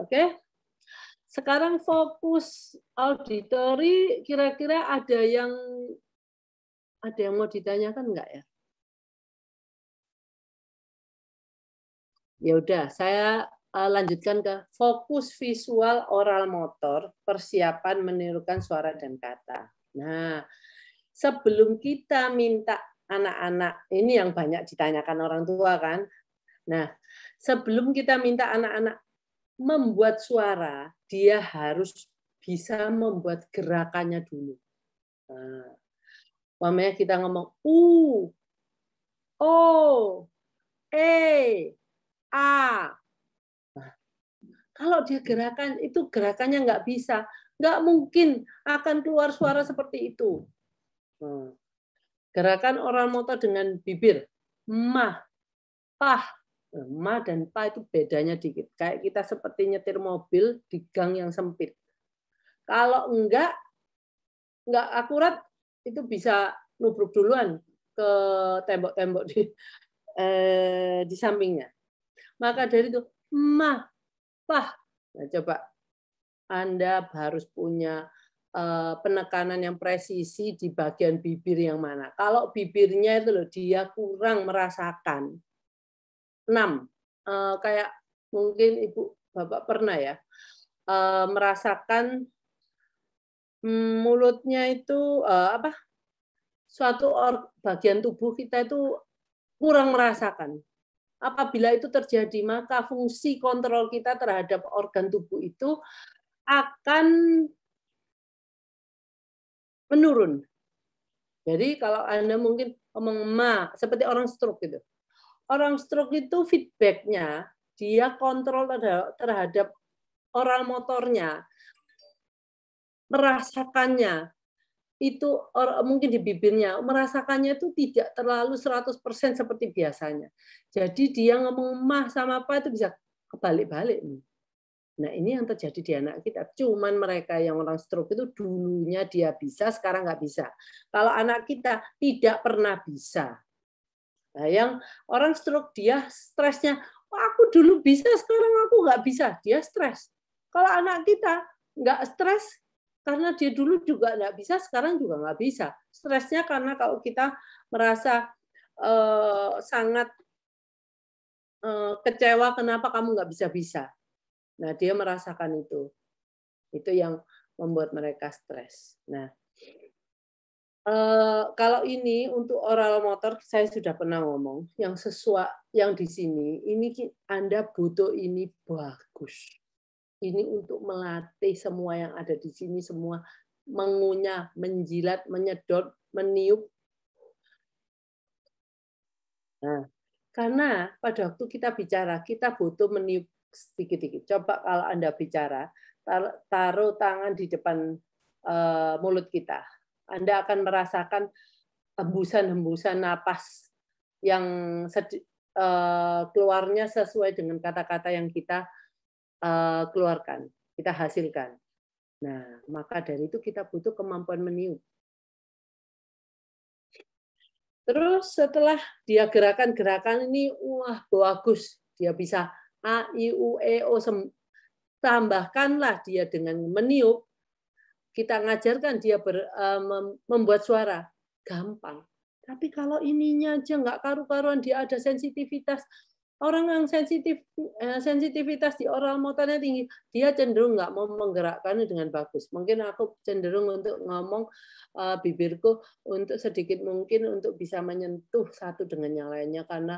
Oke. Sekarang fokus auditori, kira-kira ada yang mau ditanyakan nggak ya? Ya udah, saya lanjutkan ke fokus visual oral motor, persiapan menirukan suara dan kata. Nah, sebelum kita minta anak-anak, ini yang banyak ditanyakan orang tua kan. Nah, sebelum kita minta anak-anak membuat suara, dia harus bisa membuat gerakannya dulu. Nah, umpamanya kita ngomong O, E, A. Nah, kalau dia gerakan, itu gerakannya nggak bisa. Nggak mungkin akan keluar suara seperti itu. Nah, gerakan oral motor dengan bibir. Ma, pah. Ma dan pa itu bedanya dikit. Kayak kita seperti nyetir mobil di gang yang sempit. Kalau nggak akurat, itu bisa nubruk duluan ke tembok-tembok di sampingnya. Maka dari itu, ma, pah. Nah, coba Anda harus punya penekanan yang presisi di bagian bibir yang mana. Kalau bibirnya itu loh, dia kurang merasakan. 6. Kayak mungkin Ibu Bapak pernah ya, merasakan mulutnya itu suatu bagian tubuh kita itu kurang merasakan. Apabila itu terjadi, maka fungsi kontrol kita terhadap organ tubuh itu akan menurun. Jadi kalau Anda mungkin ngomong ma, seperti orang stroke gitu. Orang stroke itu feedback-nya, dia kontrol terhadap oral motornya, merasakannya, itu mungkin di bibirnya, merasakannya itu tidak terlalu 100% seperti biasanya. Jadi dia ngomong mah sama apa itu bisa kebalik-balik. Nah, ini yang terjadi di anak kita. Cuman mereka yang orang stroke itu dulunya dia bisa, sekarang nggak bisa. Kalau anak kita tidak pernah bisa. Nah, yang orang stroke dia stresnya, oh, aku dulu bisa, sekarang aku nggak bisa. Dia stres. Kalau anak kita nggak stres, karena dia dulu juga nggak bisa, sekarang juga nggak bisa. Stresnya karena kalau kita merasa sangat kecewa, kenapa kamu nggak bisa-bisa. Nah, dia merasakan itu. Itu yang membuat mereka stres. Nah, kalau ini untuk oral motor, saya sudah pernah ngomong, yang sesuai yang di sini, ini Anda butuh ini bagus. Ini untuk melatih semua yang ada di sini, semua mengunyah, menjilat, menyedot, meniup. Nah, karena pada waktu kita bicara, kita butuh meniup sedikit-sedikit. Coba kalau Anda bicara, taruh tangan di depan mulut kita. Anda akan merasakan hembusan-hembusan napas yang keluarnya sesuai dengan kata-kata yang kita keluarkan, kita hasilkan. Nah, maka dari itu kita butuh kemampuan meniup. Terus setelah dia gerakan-gerakan ini, wah bagus, dia bisa A, I, U, E, O, tambahkanlah dia dengan meniup, kita ngajarkan dia membuat suara, gampang. Tapi kalau ininya aja nggak karu-karuan, dia ada sensitivitas. Orang yang sensitivitas di oral motornya tinggi, dia cenderung nggak mau menggerakkannya dengan bagus. Mungkin aku cenderung untuk ngomong bibirku untuk sedikit mungkin untuk bisa menyentuh satu dengan yang lainnya karena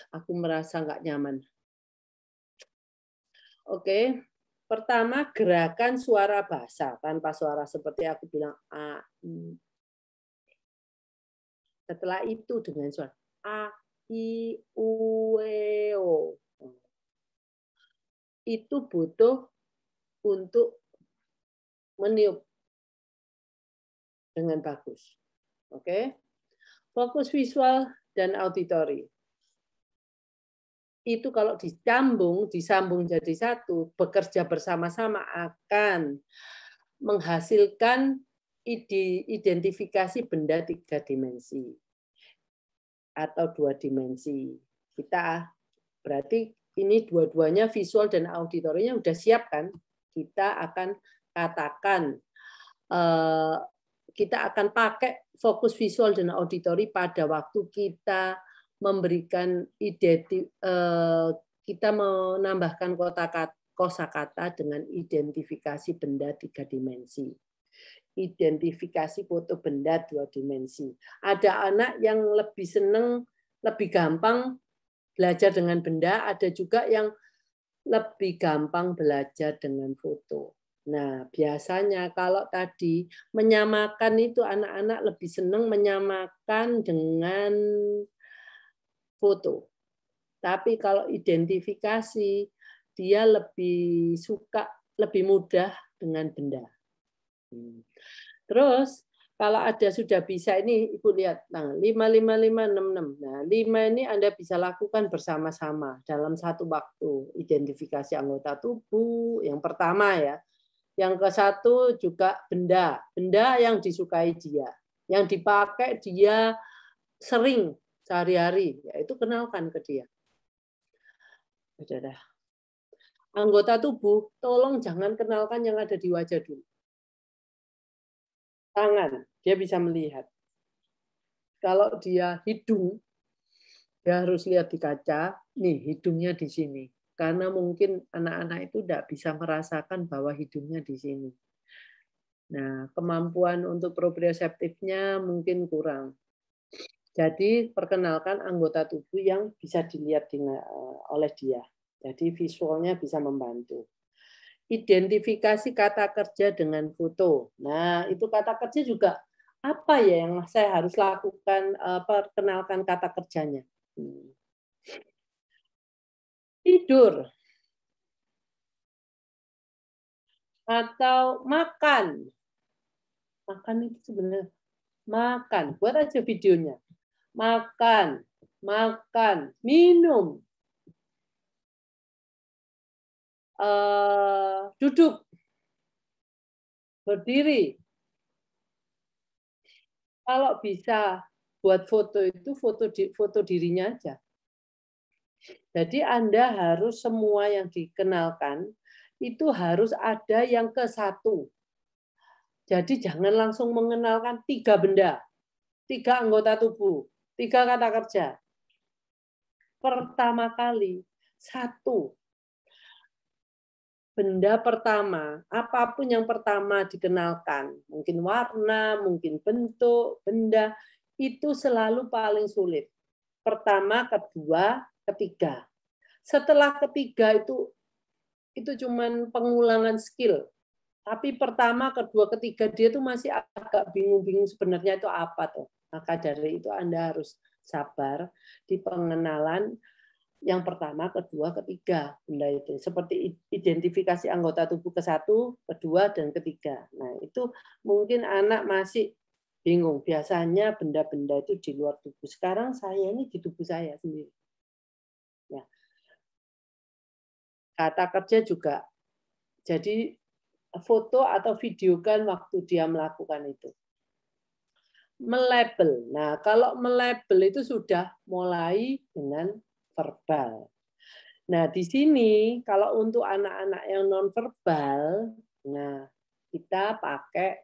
aku merasa nggak nyaman. Oke, pertama gerakan suara basa tanpa suara seperti aku bilang A, I. Setelah itu dengan suara A, I, U, E, O. Itu butuh untuk meniup dengan bagus. Oke. Fokus visual dan auditori. Itu kalau disambung jadi satu, bekerja bersama-sama akan menghasilkan identifikasi benda 3 dimensi atau 2 dimensi. Kita berarti ini dua-duanya visual dan auditorinya udah siap kan? Kita akan katakan kita akan pakai fokus visual dan auditori pada waktu kita memberikan kita menambahkan kosakata dengan identifikasi benda 3 dimensi. Identifikasi foto benda 2 dimensi. Ada anak yang lebih senang, lebih gampang belajar dengan benda, ada juga yang lebih gampang belajar dengan foto. Nah, biasanya kalau tadi menyamakan itu anak-anak lebih senang menyamakan dengan foto. Tapi kalau identifikasi, dia lebih suka, lebih mudah dengan benda. Terus, kalau ada sudah bisa, ini Ibu lihat, nah 5, 5, 5, 6, 6. Nah, 5 ini Anda bisa lakukan bersama-sama dalam satu waktu. Identifikasi anggota tubuh, yang pertama ya. Yang ke-1 juga benda. Benda yang disukai dia. Yang dipakai dia sering sehari-hari. Yaitu kenalkan ke dia. Sudah. Anggota tubuh, tolong jangan kenalkan yang ada di wajah dulu. Tangan, dia bisa melihat. Kalau dia hidung, dia harus lihat di kaca, nih hidungnya di sini. Karena mungkin anak-anak itu tidak bisa merasakan bahwa hidungnya di sini. Nah, kemampuan untuk proprioseptifnya mungkin kurang. Jadi, perkenalkan anggota tubuh yang bisa dilihat oleh dia. Jadi, visualnya bisa membantu. Identifikasi kata kerja dengan foto. Nah, itu kata kerja juga apa ya yang saya harus lakukan, perkenalkan kata kerjanya. Tidur. Atau makan. Makan itu sebenarnya makan. Buat aja videonya. Makan, makan, minum. Duduk, berdiri. Kalau bisa buat foto itu foto dirinya aja. Jadi Anda harus semua yang dikenalkan itu harus ada yang ke-1. Jadi jangan langsung mengenalkan 3 benda, 3 anggota tubuh, 3 kata kerja. Pertama kali 1. Benda pertama, apapun yang pertama dikenalkan, mungkin warna, mungkin bentuk, benda, itu selalu paling sulit. Pertama, kedua, ketiga. Setelah ketiga itu cuman pengulangan skill. Tapi pertama, kedua, ketiga dia tuh masih agak bingung-bingung sebenarnya itu apa tuh. Maka dari itu Anda harus sabar di pengenalan yang pertama, kedua, ketiga benda itu. Seperti identifikasi anggota tubuh ke-1, kedua, dan ketiga. Nah, itu mungkin anak masih bingung. Biasanya benda-benda itu di luar tubuh. Sekarang saya ini di tubuh saya sendiri. Ya. Kata kerja juga. Jadi foto atau videokan waktu dia melakukan itu. Melabel. Nah, kalau melabel itu sudah mulai dengan verbal. Nah, di sini kalau untuk anak-anak yang nonverbal, nah kita pakai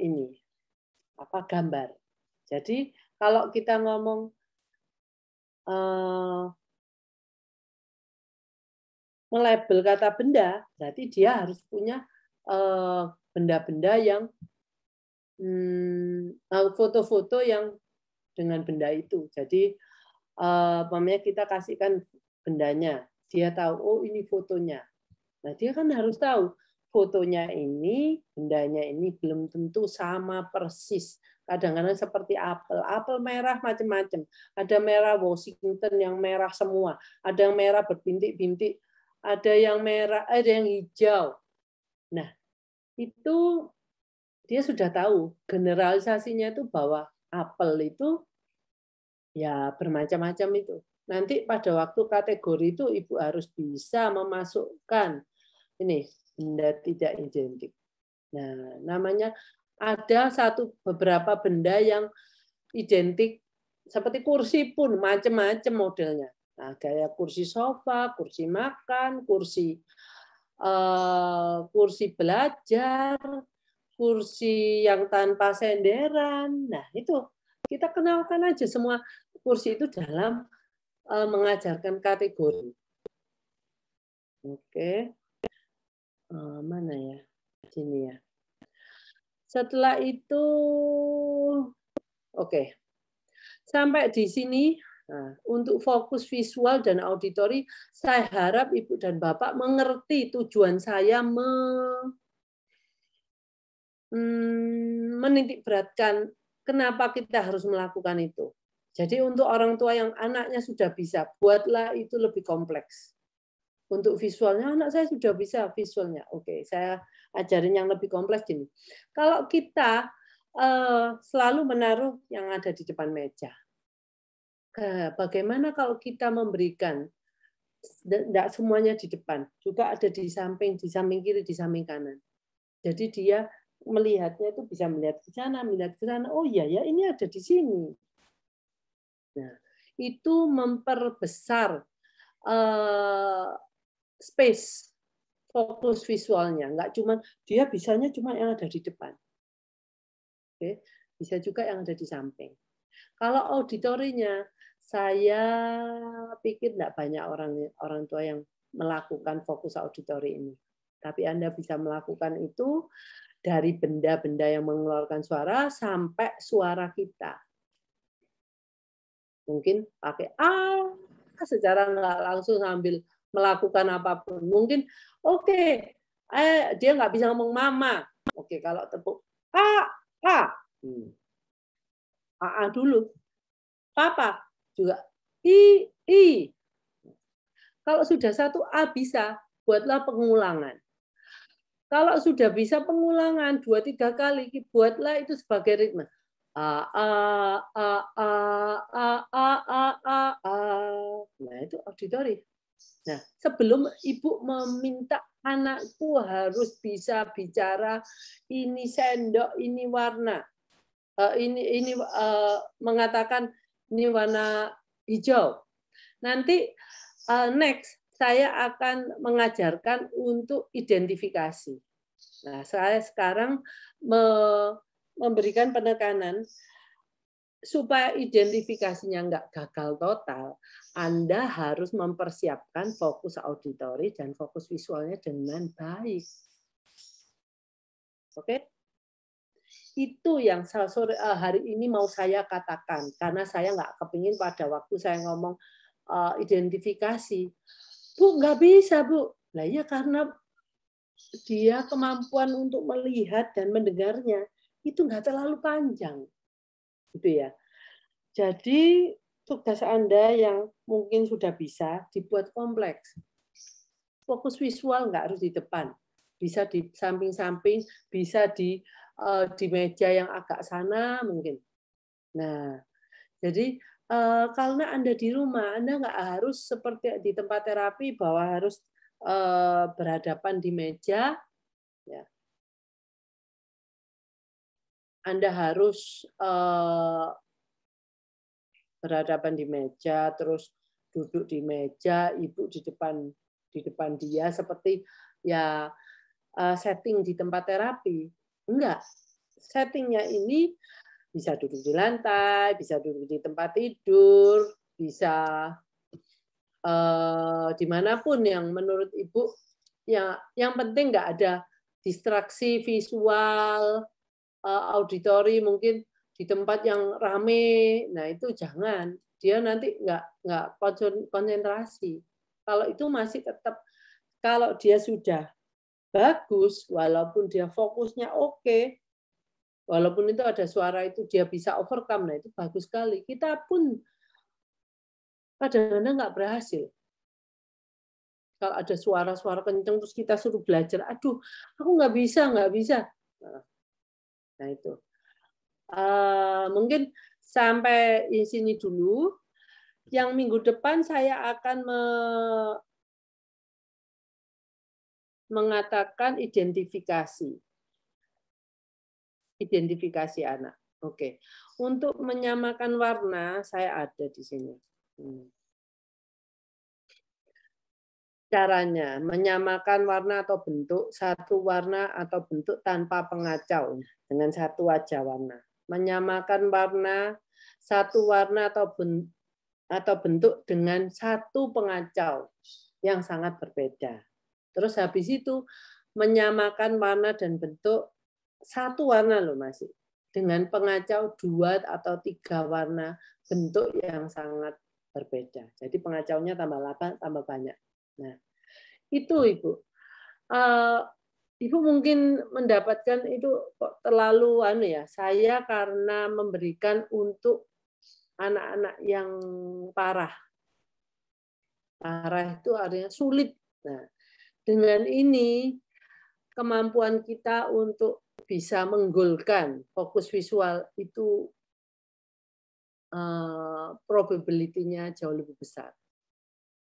ini gambar. Jadi kalau kita ngomong melabel kata benda, berarti dia harus punya benda-benda yang foto-foto yang dengan benda itu. Jadi kita kasihkan bendanya, dia tahu oh ini fotonya. Nah dia kan harus tahu fotonya ini, bendanya ini belum tentu sama persis. Kadang-kadang seperti apel, apel merah macam-macam. Ada merah Washington yang merah semua, ada yang merah berbintik-bintik, ada yang merah, ada yang hijau. Nah itu dia sudah tahu generalisasinya itu bahwa apel itu ya bermacam-macam itu. Nanti pada waktu kategori itu Ibu harus bisa memasukkan ini benda tidak identik. Nah, namanya ada beberapa benda yang identik seperti kursi pun macam-macam modelnya. Nah, kayak kursi sofa, kursi makan, kursi belajar, kursi yang tanpa senderan. Nah, itu kita kenalkan aja semua kursi itu dalam mengajarkan kategori. Oke. Mana ya? Sini ya. Setelah itu, oke. Sampai di sini, nah, untuk fokus visual dan auditori, saya harap Ibu dan Bapak mengerti tujuan saya menitik beratkan kenapa kita harus melakukan itu. Jadi untuk orang tua yang anaknya sudah bisa, buatlah itu lebih kompleks. Untuk visualnya, anak saya sudah bisa visualnya. Oke, saya ajarin yang lebih kompleks gini. Kalau kita selalu menaruh yang ada di depan meja, bagaimana kalau kita memberikan, tidak semuanya di depan, juga ada di samping kiri, di samping kanan. Jadi dia melihatnya itu bisa melihat ke sana, oh iya ya, ini ada di sini. Nah, itu memperbesar space fokus visualnya, nggak cuma dia bisanya cuma yang ada di depan. Oke, bisa juga yang ada di samping. Kalau auditorinya, saya pikir tidak banyak orang tua yang melakukan fokus auditori ini. Tapi Anda bisa melakukan itu dari benda-benda yang mengeluarkan suara sampai suara kita. Mungkin pakai secara nggak langsung sambil melakukan apapun. Mungkin oke, dia nggak bisa ngomong mama. Oke, kalau tepuk a dulu. Papa juga i. Kalau sudah satu a bisa, buatlah pengulangan. Kalau sudah bisa pengulangan 2-3 kali, buatlah itu sebagai ritme. Nah, itu auditori. Nah, sebelum Ibu meminta anakku harus bisa bicara ini sendok, ini warna, ini mengatakan ini warna hijau. Nanti next saya akan mengajarkan untuk identifikasi. Nah, saya sekarang memberikan penekanan supaya identifikasinya nggak gagal total. Anda harus mempersiapkan fokus auditori dan fokus visualnya dengan baik. Oke? Itu yang hari ini mau saya katakan, karena saya nggak kepingin pada waktu saya ngomong identifikasi. Bu, nggak bisa, Bu. Nah, ya karena dia kemampuan untuk melihat dan mendengarnya itu nggak terlalu panjang. Gitu ya. Jadi tugas Anda yang mungkin sudah bisa dibuat kompleks. Fokus visual nggak harus di depan. Bisa di samping-samping, bisa di meja yang agak sana mungkin. Nah, jadi karena Anda di rumah, Anda nggak harus seperti di tempat terapi bahwa harus berhadapan di meja. Ya. Anda harus berhadapan di meja, terus duduk di meja, Ibu di depan dia seperti ya setting di tempat terapi. Enggak. Settingnya ini bisa duduk di lantai, bisa duduk di tempat tidur, bisa dimanapun yang menurut Ibu ya, yang penting nggak ada distraksi visual, auditori mungkin di tempat yang rame. Nah, itu jangan. Dia nanti nggak konsentrasi. Kalau itu masih tetap, kalau dia sudah bagus, walaupun dia fokusnya oke, walaupun itu ada suara itu dia bisa overcome, nah itu bagus sekali. Kita pun kadang-kadang nggak berhasil. Kalau ada suara-suara kenceng terus kita suruh belajar, aduh, aku nggak bisa. Nah itu. Mungkin sampai di sini dulu. Yang minggu depan saya akan mengatakan identifikasi anak. Oke. Untuk menyamakan warna, saya ada di sini. Caranya, menyamakan warna atau bentuk satu warna atau bentuk tanpa pengacau dengan satu wajah warna. Menyamakan warna satu warna atau bentuk dengan satu pengacau yang sangat berbeda. Terus habis itu menyamakan warna dan bentuk satu warna loh masih dengan pengacau 2 atau 3 warna bentuk yang sangat berbeda. Jadi pengacaunya tambah 8 tambah banyak. Nah, itu Ibu. Ibu mungkin mendapatkan itu kok terlalu saya karena memberikan untuk anak-anak yang parah. Parah itu artinya sulit. Nah, dengan ini kemampuan kita untuk bisa menggolkan fokus visual itu probability-nya jauh lebih besar.